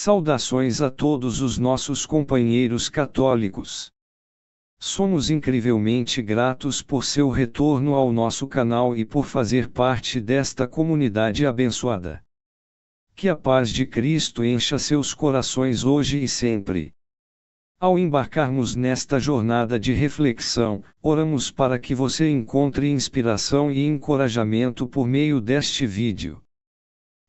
Saudações a todos os nossos companheiros católicos. Somos incrivelmente gratos por seu retorno ao nosso canal e por fazer parte desta comunidade abençoada. Que a paz de Cristo encha seus corações hoje e sempre. Ao embarcarmos nesta jornada de reflexão, oramos para que você encontre inspiração e encorajamento por meio deste vídeo.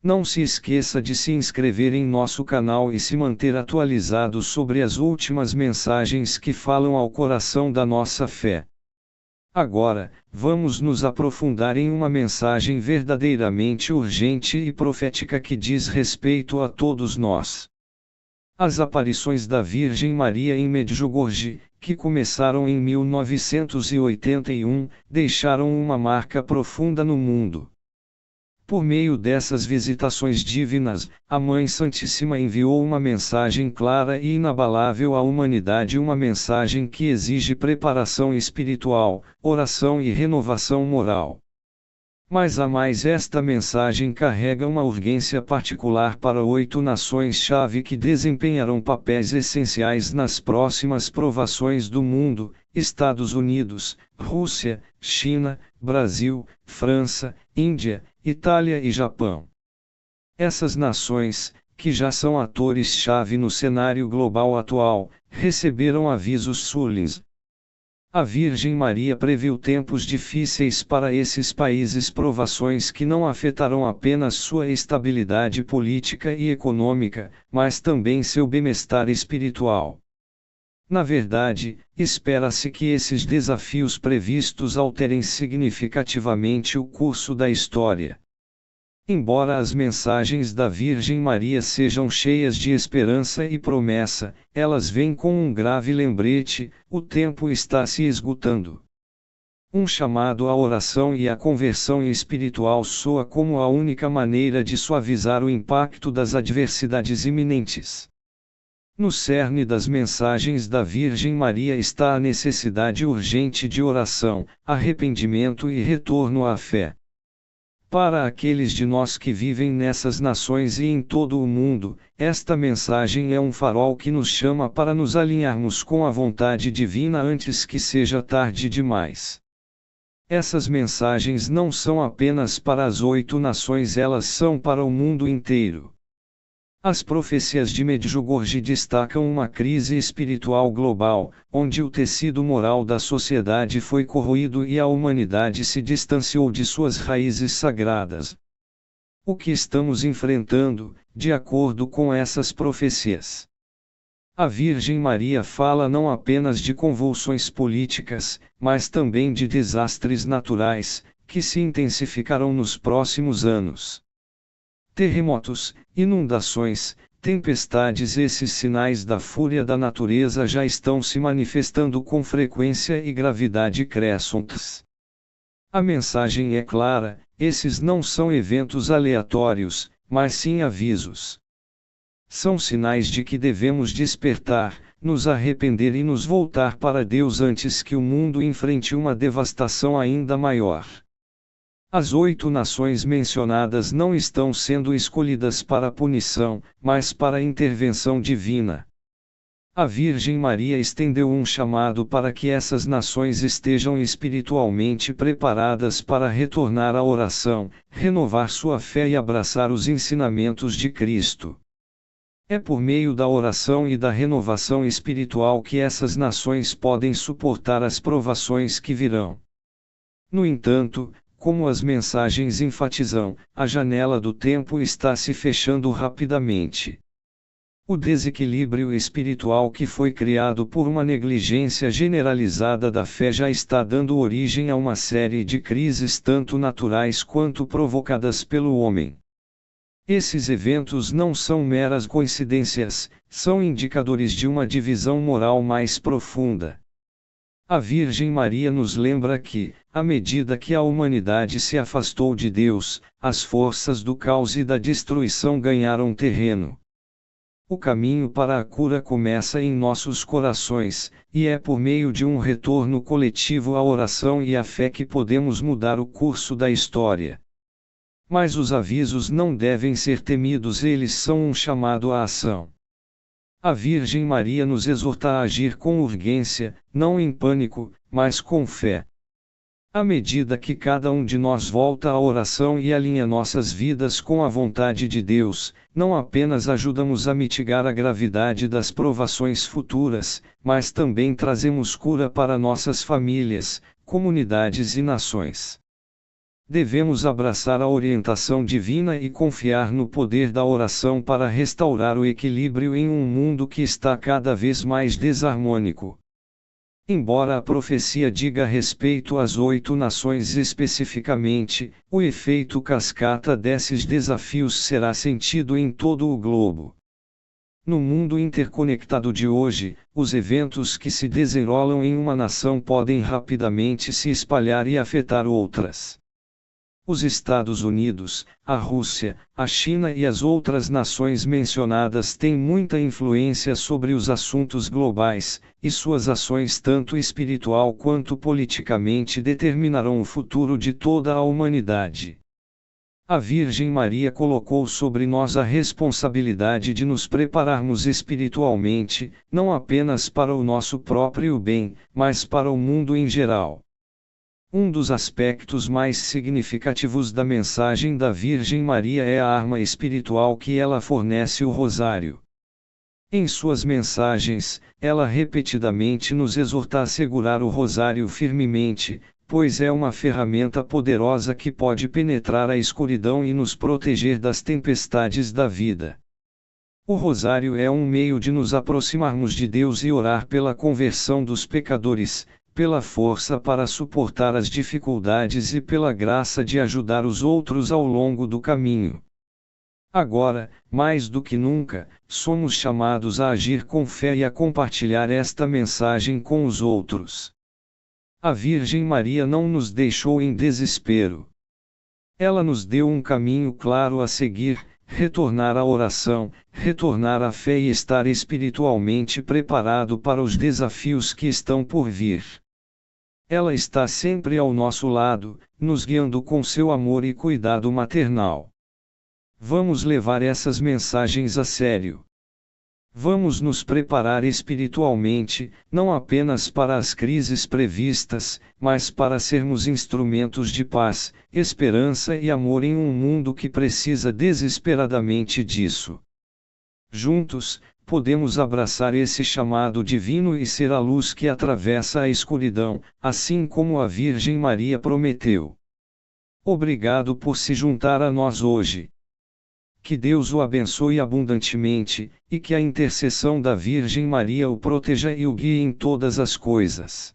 Não se esqueça de se inscrever em nosso canal e se manter atualizado sobre as últimas mensagens que falam ao coração da nossa fé. Agora, vamos nos aprofundar em uma mensagem verdadeiramente urgente e profética que diz respeito a todos nós. As aparições da Virgem Maria em Medjugorje, que começaram em 1981, deixaram uma marca profunda no mundo. Por meio dessas visitações divinas, a Mãe Santíssima enviou uma mensagem clara e inabalável à humanidade, uma mensagem que exige preparação espiritual, oração e renovação moral. Mas a mais, esta mensagem carrega uma urgência particular para 8 nações-chave que desempenharão papéis essenciais nas próximas provações do mundo: Estados Unidos, Rússia, China, Brasil, França, Índia, Itália e Japão. Essas nações, que já são atores-chave no cenário global atual, receberam avisos solenes. A Virgem Maria previu tempos difíceis para esses países, provações que não afetarão apenas sua estabilidade política e econômica, mas também seu bem-estar espiritual. Na verdade, espera-se que esses desafios previstos alterem significativamente o curso da história. Embora as mensagens da Virgem Maria sejam cheias de esperança e promessa, elas vêm com um grave lembrete: o tempo está se esgotando. Um chamado à oração e à conversão espiritual soa como a única maneira de suavizar o impacto das adversidades iminentes. No cerne das mensagens da Virgem Maria está a necessidade urgente de oração, arrependimento e retorno à fé. Para aqueles de nós que vivem nessas nações e em todo o mundo, esta mensagem é um farol que nos chama para nos alinharmos com a vontade divina antes que seja tarde demais. Essas mensagens não são apenas para as 8 nações, elas são para o mundo inteiro. As profecias de Medjugorje destacam uma crise espiritual global, onde o tecido moral da sociedade foi corroído e a humanidade se distanciou de suas raízes sagradas. O que estamos enfrentando, de acordo com essas profecias? A Virgem Maria fala não apenas de convulsões políticas, mas também de desastres naturais, que se intensificarão nos próximos anos. Terremotos, inundações, tempestades, esses sinais da fúria da natureza já estão se manifestando com frequência e gravidade crescentes. A mensagem é clara: esses não são eventos aleatórios, mas sim avisos. São sinais de que devemos despertar, nos arrepender e nos voltar para Deus antes que o mundo enfrente uma devastação ainda maior. As 8 nações mencionadas não estão sendo escolhidas para punição, mas para intervenção divina. A Virgem Maria estendeu um chamado para que essas nações estejam espiritualmente preparadas para retornar à oração, renovar sua fé e abraçar os ensinamentos de Cristo. É por meio da oração e da renovação espiritual que essas nações podem suportar as provações que virão. No entanto, como as mensagens enfatizam, a janela do tempo está se fechando rapidamente. O desequilíbrio espiritual que foi criado por uma negligência generalizada da fé já está dando origem a uma série de crises tanto naturais quanto provocadas pelo homem. Esses eventos não são meras coincidências, são indicadores de uma divisão moral mais profunda. A Virgem Maria nos lembra que, à medida que a humanidade se afastou de Deus, as forças do caos e da destruição ganharam terreno. O caminho para a cura começa em nossos corações, e é por meio de um retorno coletivo à oração e à fé que podemos mudar o curso da história. Mas os avisos não devem ser temidos, eles são um chamado à ação. A Virgem Maria nos exorta a agir com urgência, não em pânico, mas com fé. À medida que cada um de nós volta à oração e alinha nossas vidas com a vontade de Deus, não apenas ajudamos a mitigar a gravidade das provações futuras, mas também trazemos cura para nossas famílias, comunidades e nações. Devemos abraçar a orientação divina e confiar no poder da oração para restaurar o equilíbrio em um mundo que está cada vez mais desarmônico. Embora a profecia diga respeito às 8 nações especificamente, o efeito cascata desses desafios será sentido em todo o globo. No mundo interconectado de hoje, os eventos que se desenrolam em uma nação podem rapidamente se espalhar e afetar outras. Os Estados Unidos, a Rússia, a China e as outras nações mencionadas têm muita influência sobre os assuntos globais, e suas ações tanto espiritual quanto politicamente determinarão o futuro de toda a humanidade. A Virgem Maria colocou sobre nós a responsabilidade de nos prepararmos espiritualmente, não apenas para o nosso próprio bem, mas para o mundo em geral. Um dos aspectos mais significativos da mensagem da Virgem Maria é a arma espiritual que ela fornece, o rosário. Em suas mensagens, ela repetidamente nos exorta a segurar o rosário firmemente, pois é uma ferramenta poderosa que pode penetrar a escuridão e nos proteger das tempestades da vida. O rosário é um meio de nos aproximarmos de Deus e orar pela conversão dos pecadores, pela força para suportar as dificuldades e pela graça de ajudar os outros ao longo do caminho. Agora, mais do que nunca, somos chamados a agir com fé e a compartilhar esta mensagem com os outros. A Virgem Maria não nos deixou em desespero. Ela nos deu um caminho claro a seguir: retornar à oração, retornar à fé e estar espiritualmente preparado para os desafios que estão por vir. Ela está sempre ao nosso lado, nos guiando com seu amor e cuidado maternal. Vamos levar essas mensagens a sério. Vamos nos preparar espiritualmente, não apenas para as crises previstas, mas para sermos instrumentos de paz, esperança e amor em um mundo que precisa desesperadamente disso. Juntos, podemos abraçar esse chamado divino e ser a luz que atravessa a escuridão, assim como a Virgem Maria prometeu. Obrigado por se juntar a nós hoje. Que Deus o abençoe abundantemente, e que a intercessão da Virgem Maria o proteja e o guie em todas as coisas.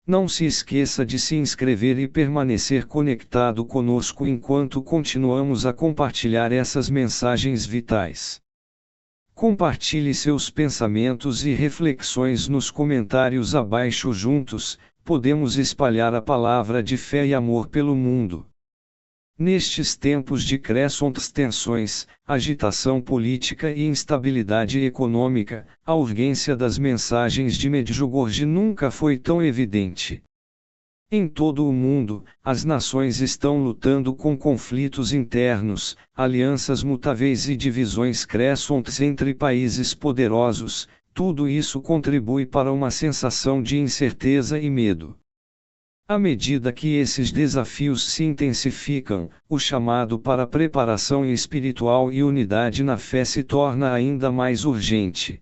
Não se esqueça de se inscrever e permanecer conectado conosco enquanto continuamos a compartilhar essas mensagens vitais. Compartilhe seus pensamentos e reflexões nos comentários abaixo. Juntos, podemos espalhar a palavra de fé e amor pelo mundo. Nestes tempos de crescentes tensões, agitação política e instabilidade econômica, a urgência das mensagens de Medjugorje nunca foi tão evidente. Em todo o mundo, as nações estão lutando com conflitos internos, alianças mutáveis e divisões crescentes entre países poderosos. Tudo isso contribui para uma sensação de incerteza e medo. À medida que esses desafios se intensificam, o chamado para preparação espiritual e unidade na fé se torna ainda mais urgente.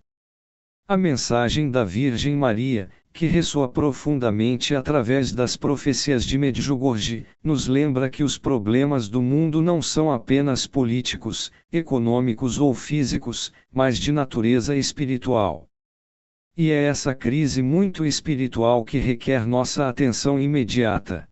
A mensagem da Virgem Maria, que ressoa profundamente através das profecias de Medjugorje, nos lembra que os problemas do mundo não são apenas políticos, econômicos ou físicos, mas de natureza espiritual. E é essa crise muito espiritual que requer nossa atenção imediata.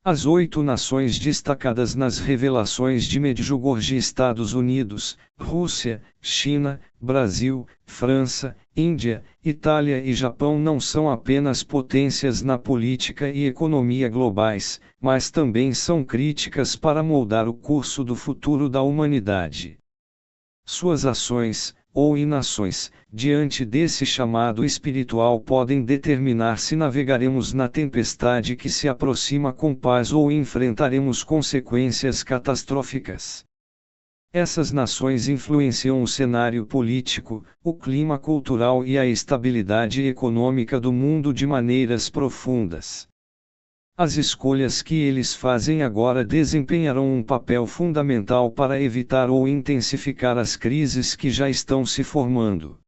As 8 nações destacadas nas revelações de Medjugorje: Estados Unidos, Rússia, China, Brasil, França, Índia, Itália e Japão não são apenas potências na política e economia globais, mas também são críticas para moldar o curso do futuro da humanidade. Suas ações, ou em nações, diante desse chamado espiritual podem determinar se navegaremos na tempestade que se aproxima com paz ou enfrentaremos consequências catastróficas. Essas nações influenciam o cenário político, o clima cultural e a estabilidade econômica do mundo de maneiras profundas. As escolhas que eles fazem agora desempenharão um papel fundamental para evitar ou intensificar as crises que já estão se formando.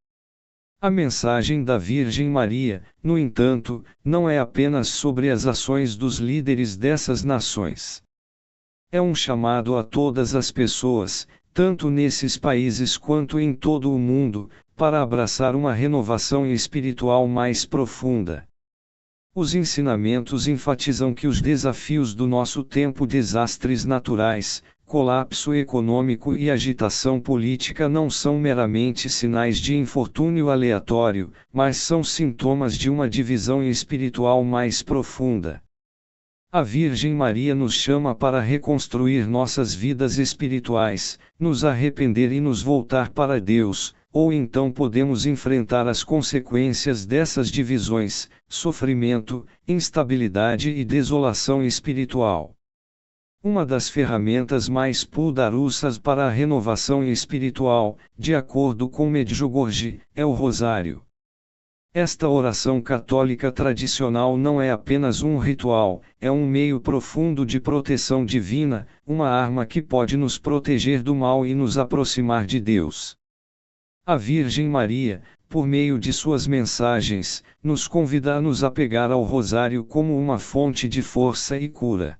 A mensagem da Virgem Maria, no entanto, não é apenas sobre as ações dos líderes dessas nações. É um chamado a todas as pessoas, tanto nesses países quanto em todo o mundo, para abraçar uma renovação espiritual mais profunda. Os ensinamentos enfatizam que os desafios do nosso tempo, desastres naturais, colapso econômico e agitação política, não são meramente sinais de infortúnio aleatório, mas são sintomas de uma divisão espiritual mais profunda. A Virgem Maria nos chama para reconstruir nossas vidas espirituais, nos arrepender e nos voltar para Deus, ou então podemos enfrentar as consequências dessas divisões, sofrimento, instabilidade e desolação espiritual. Uma das ferramentas mais poderosas para a renovação espiritual, de acordo com Medjugorje, é o rosário. Esta oração católica tradicional não é apenas um ritual, é um meio profundo de proteção divina, uma arma que pode nos proteger do mal e nos aproximar de Deus. A Virgem Maria, por meio de suas mensagens, nos convida a nos apegar ao rosário como uma fonte de força e cura.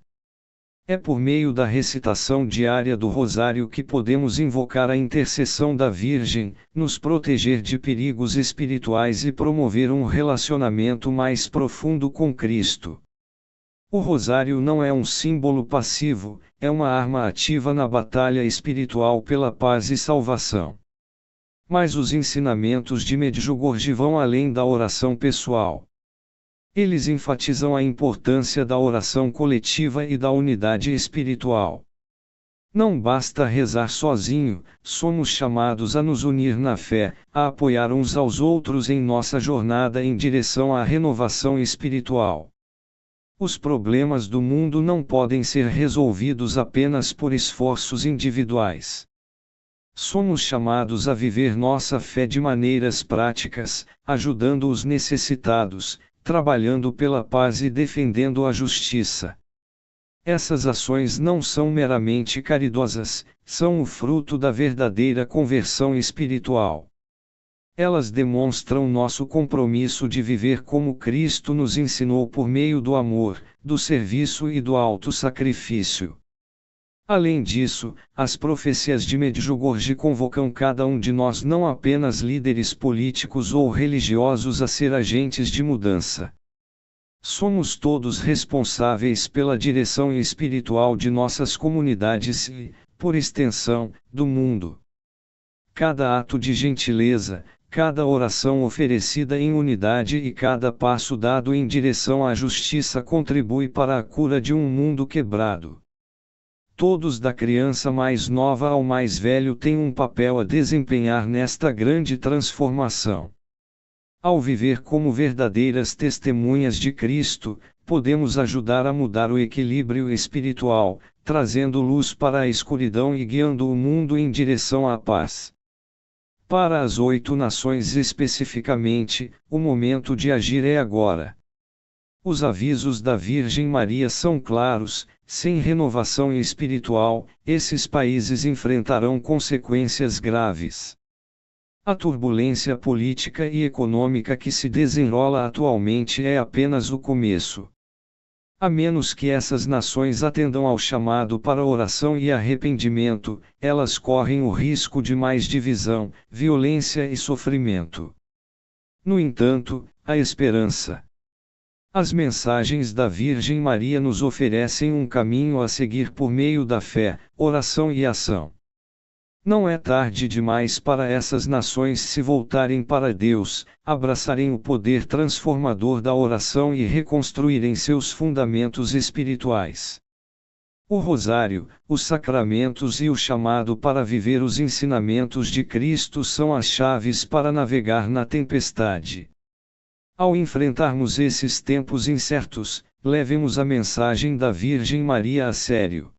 É por meio da recitação diária do rosário que podemos invocar a intercessão da Virgem, nos proteger de perigos espirituais e promover um relacionamento mais profundo com Cristo. O rosário não é um símbolo passivo, é uma arma ativa na batalha espiritual pela paz e salvação. Mas os ensinamentos de Medjugorje vão além da oração pessoal. Eles enfatizam a importância da oração coletiva e da unidade espiritual. Não basta rezar sozinho, somos chamados a nos unir na fé, a apoiar uns aos outros em nossa jornada em direção à renovação espiritual. Os problemas do mundo não podem ser resolvidos apenas por esforços individuais. Somos chamados a viver nossa fé de maneiras práticas, ajudando os necessitados, trabalhando pela paz e defendendo a justiça. Essas ações não são meramente caridosas, são o fruto da verdadeira conversão espiritual. Elas demonstram nosso compromisso de viver como Cristo nos ensinou por meio do amor, do serviço e do auto-sacrifício. Além disso, as profecias de Medjugorje convocam cada um de nós, não apenas líderes políticos ou religiosos, a ser agentes de mudança. Somos todos responsáveis pela direção espiritual de nossas comunidades e, por extensão, do mundo. Cada ato de gentileza, cada oração oferecida em unidade e cada passo dado em direção à justiça contribui para a cura de um mundo quebrado. Todos, da criança mais nova ao mais velho, têm um papel a desempenhar nesta grande transformação. Ao viver como verdadeiras testemunhas de Cristo, podemos ajudar a mudar o equilíbrio espiritual, trazendo luz para a escuridão e guiando o mundo em direção à paz. Para as 8 nações especificamente, o momento de agir é agora. Os avisos da Virgem Maria são claros: sem renovação espiritual, esses países enfrentarão consequências graves. A turbulência política e econômica que se desenrola atualmente é apenas o começo. A menos que essas nações atendam ao chamado para oração e arrependimento, elas correm o risco de mais divisão, violência e sofrimento. No entanto, há esperança. As mensagens da Virgem Maria nos oferecem um caminho a seguir por meio da fé, oração e ação. Não é tarde demais para essas nações se voltarem para Deus, abraçarem o poder transformador da oração e reconstruírem seus fundamentos espirituais. O rosário, os sacramentos e o chamado para viver os ensinamentos de Cristo são as chaves para navegar na tempestade. Ao enfrentarmos esses tempos incertos, levemos a mensagem da Virgem Maria a sério.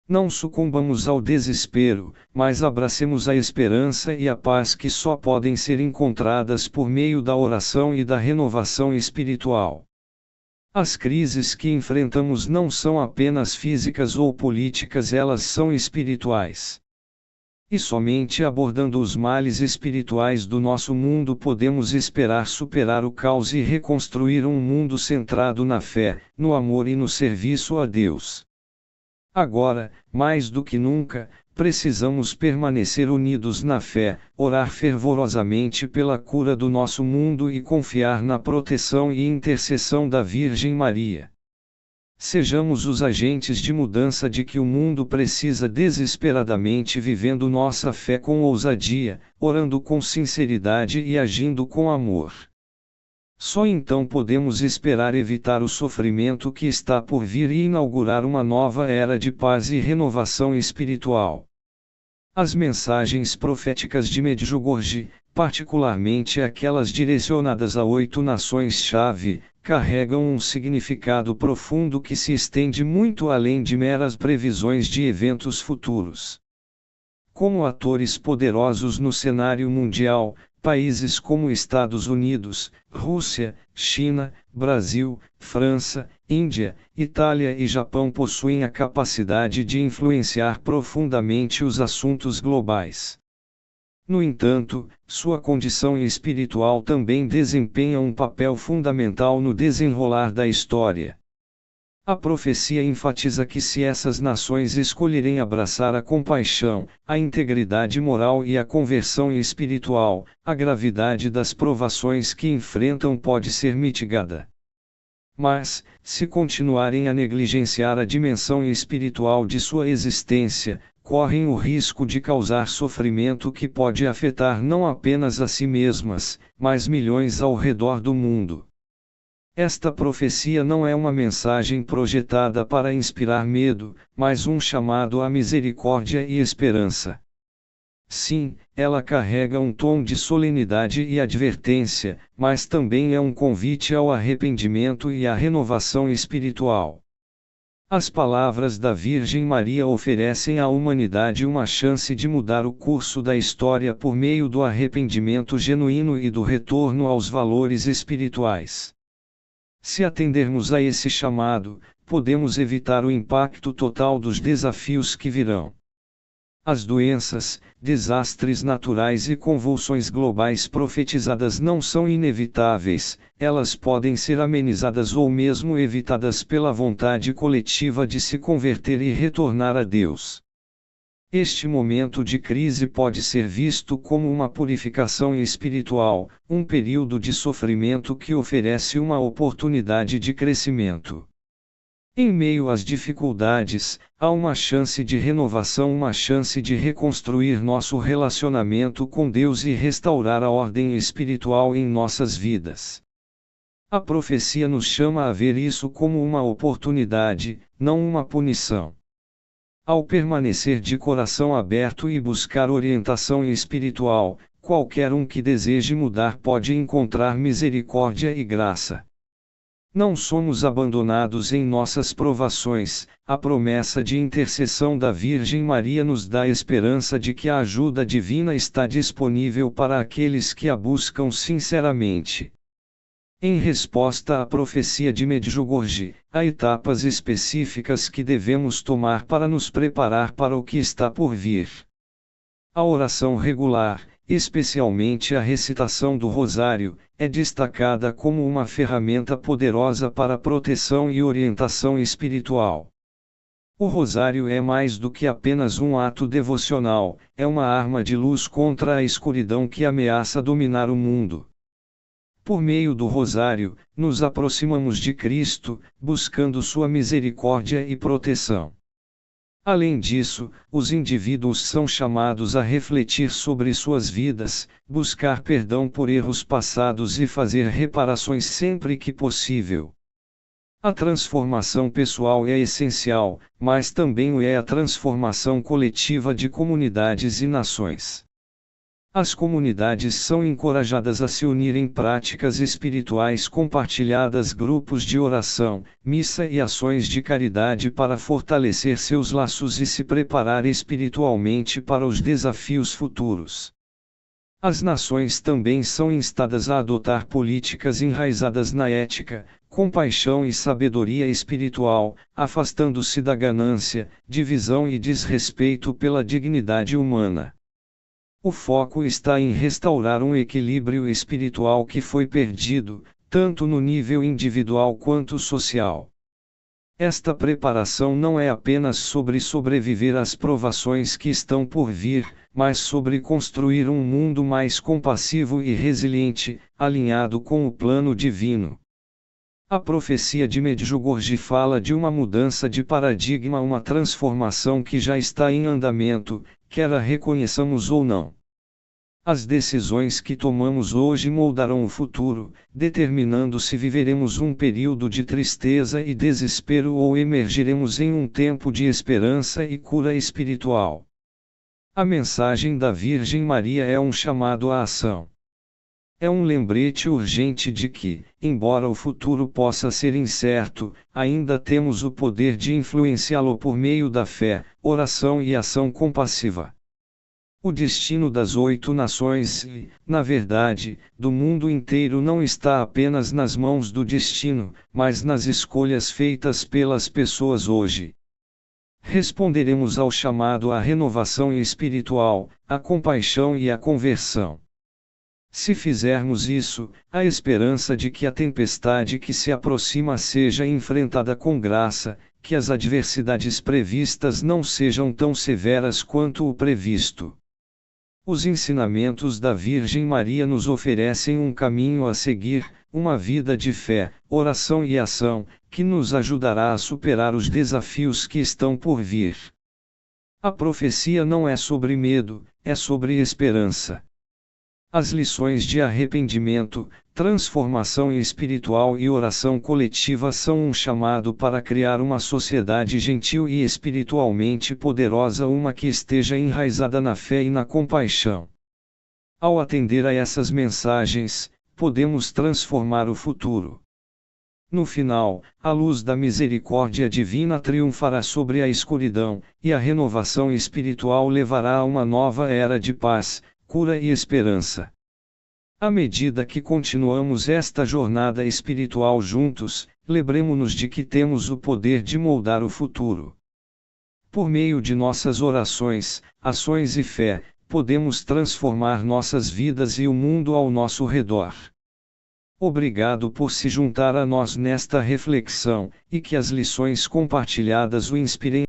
Não sucumbamos ao desespero, mas abracemos a esperança e a paz que só podem ser encontradas por meio da oração e da renovação espiritual. As crises que enfrentamos não são apenas físicas ou políticas, elas são espirituais. E somente abordando os males espirituais do nosso mundo podemos esperar superar o caos e reconstruir um mundo centrado na fé, no amor e no serviço a Deus. Agora, mais do que nunca, precisamos permanecer unidos na fé, orar fervorosamente pela cura do nosso mundo e confiar na proteção e intercessão da Virgem Maria. Sejamos os agentes de mudança de que o mundo precisa desesperadamente, vivendo nossa fé com ousadia, orando com sinceridade e agindo com amor. Só então podemos esperar evitar o sofrimento que está por vir e inaugurar uma nova era de paz e renovação espiritual. As mensagens proféticas de Medjugorje, particularmente aquelas direcionadas a 8 nações-chave, carregam um significado profundo que se estende muito além de meras previsões de eventos futuros. Como atores poderosos no cenário mundial, países como Estados Unidos, Rússia, China, Brasil, França, Índia, Itália e Japão possuem a capacidade de influenciar profundamente os assuntos globais. No entanto, sua condição espiritual também desempenha um papel fundamental no desenrolar da história. A profecia enfatiza que se essas nações escolherem abraçar a compaixão, a integridade moral e a conversão espiritual, a gravidade das provações que enfrentam pode ser mitigada. Mas, se continuarem a negligenciar a dimensão espiritual de sua existência, correm o risco de causar sofrimento que pode afetar não apenas a si mesmas, mas milhões ao redor do mundo. Esta profecia não é uma mensagem projetada para inspirar medo, mas um chamado à misericórdia e esperança. Sim, ela carrega um tom de solenidade e advertência, mas também é um convite ao arrependimento e à renovação espiritual. As palavras da Virgem Maria oferecem à humanidade uma chance de mudar o curso da história por meio do arrependimento genuíno e do retorno aos valores espirituais. Se atendermos a esse chamado, podemos evitar o impacto total dos desafios que virão. As doenças, desastres naturais e convulsões globais profetizadas não são inevitáveis, elas podem ser amenizadas ou mesmo evitadas pela vontade coletiva de se converter e retornar a Deus. Este momento de crise pode ser visto como uma purificação espiritual, um período de sofrimento que oferece uma oportunidade de crescimento. Em meio às dificuldades, há uma chance de renovação, uma chance de reconstruir nosso relacionamento com Deus e restaurar a ordem espiritual em nossas vidas. A profecia nos chama a ver isso como uma oportunidade, não uma punição. Ao permanecer de coração aberto e buscar orientação espiritual, qualquer um que deseje mudar pode encontrar misericórdia e graça. Não somos abandonados em nossas provações, a promessa de intercessão da Virgem Maria nos dá esperança de que a ajuda divina está disponível para aqueles que a buscam sinceramente. Em resposta à profecia de Medjugorje, há etapas específicas que devemos tomar para nos preparar para o que está por vir. A oração regular, especialmente a recitação do rosário, é destacada como uma ferramenta poderosa para proteção e orientação espiritual. O rosário é mais do que apenas um ato devocional, é uma arma de luz contra a escuridão que ameaça dominar o mundo. Por meio do rosário, nos aproximamos de Cristo, buscando sua misericórdia e proteção. Além disso, os indivíduos são chamados a refletir sobre suas vidas, buscar perdão por erros passados e fazer reparações sempre que possível. A transformação pessoal é essencial, mas também o é a transformação coletiva de comunidades e nações. As comunidades são encorajadas a se unir em práticas espirituais compartilhadas, grupos de oração, missa e ações de caridade para fortalecer seus laços e se preparar espiritualmente para os desafios futuros. As nações também são instadas a adotar políticas enraizadas na ética, compaixão e sabedoria espiritual, afastando-se da ganância, divisão e desrespeito pela dignidade humana. O foco está em restaurar um equilíbrio espiritual que foi perdido, tanto no nível individual quanto social. Esta preparação não é apenas sobre sobreviver às provações que estão por vir, mas sobre construir um mundo mais compassivo e resiliente, alinhado com o plano divino. A profecia de Medjugorje fala de uma mudança de paradigma, uma transformação que já está em andamento, quer a reconheçamos ou não. As decisões que tomamos hoje moldarão o futuro, determinando se viveremos um período de tristeza e desespero ou emergiremos em um tempo de esperança e cura espiritual. A mensagem da Virgem Maria é um chamado à ação. É um lembrete urgente de que, embora o futuro possa ser incerto, ainda temos o poder de influenciá-lo por meio da fé, oração e ação compassiva. O destino das 8 nações e, na verdade, do mundo inteiro não está apenas nas mãos do destino, mas nas escolhas feitas pelas pessoas hoje. Responderemos ao chamado à renovação espiritual, à compaixão e à conversão. Se fizermos isso, a esperança de que a tempestade que se aproxima seja enfrentada com graça, que as adversidades previstas não sejam tão severas quanto o previsto. Os ensinamentos da Virgem Maria nos oferecem um caminho a seguir, uma vida de fé, oração e ação, que nos ajudará a superar os desafios que estão por vir. A profecia não é sobre medo, é sobre esperança. As lições de arrependimento, transformação espiritual e oração coletiva são um chamado para criar uma sociedade gentil e espiritualmente poderosa, uma que esteja enraizada na fé e na compaixão. Ao atender a essas mensagens, podemos transformar o futuro. No final, a luz da misericórdia divina triunfará sobre a escuridão, e a renovação espiritual levará a uma nova era de paz, cura e esperança. À medida que continuamos esta jornada espiritual juntos, lembremo-nos de que temos o poder de moldar o futuro. Por meio de nossas orações, ações e fé, podemos transformar nossas vidas e o mundo ao nosso redor. Obrigado por se juntar a nós nesta reflexão, e que as lições compartilhadas o inspirem